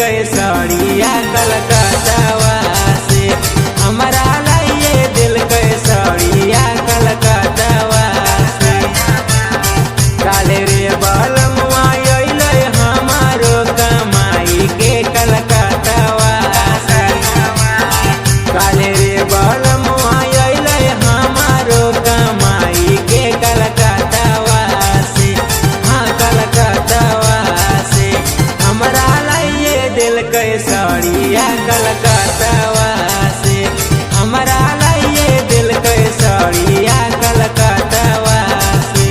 के सड़िया कलकत्तावा से, हमारा लाइए दिल के सड़िया कलकत्तावा से। काले रे बलमुआ अइले हमारो कमाई के कलकत्तावा से, काले रे बलमुआ अइले हमारो कमाई के कलकत्तावा से, हाँ कलकत्तावा से। हमरा लाइए दिल के सड़िया कलकत्तावा से, हमरा लाइए दिल के सड़िया कलकत्तावा से।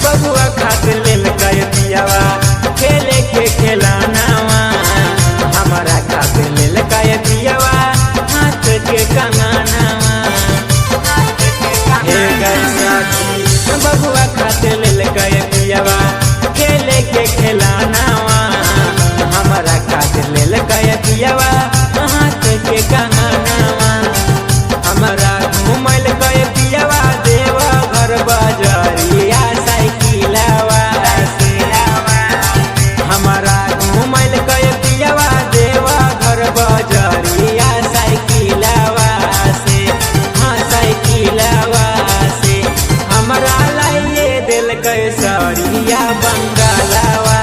बबुआ खातिर लेल गए पियावा खेले के खिलानावा, हमारा खातिर लेल गए पियावा हाथ के कंगनावा। हे गए साथी बबुआ खातिर लेल गए पियावा खेले के खिलानावा, हमारा खातिर लेल गए पियावा हाथ के कंगनावा। हमारा घूमल गए पियावा देवा घर बजरिया साइकिलवा से, हमारा घूमल गए पियावा देवा घर बजरिया साइकिलवा से, हाँ साइकिलवा से। हमरा लाइए दिल के सड़िया बंगालवा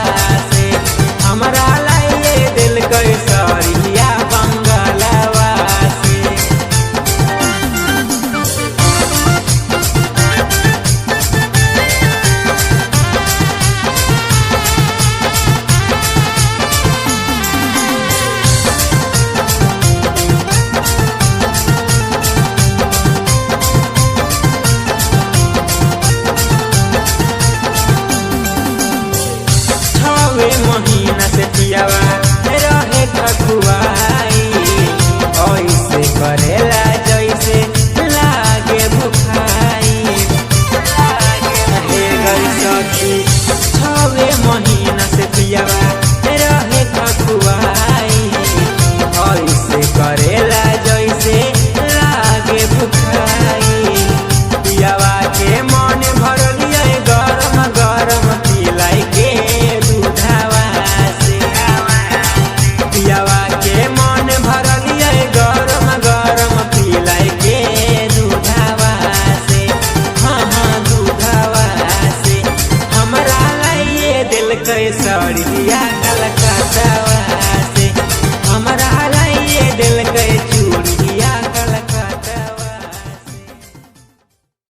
से, हमरा लाइए दिल के सड़िया बंगालवा से। छवे महीना से पियावा रहे खखुआई, ऐसे करेला जैसे लागे भुखाई। हे गई सखी छवे महीना से पियावा रहे खखुआई, ऐसे करेला जैसे लागे भुखाई। पियावा के मन भरलिए गरम गरम पिलाई के दूधवा से, पियावा के मन भरलिए गरम गरम पिलाई के दूधवा से, हाँ हाँ दूधवा से। हमरा लाइए दिल के सड़िया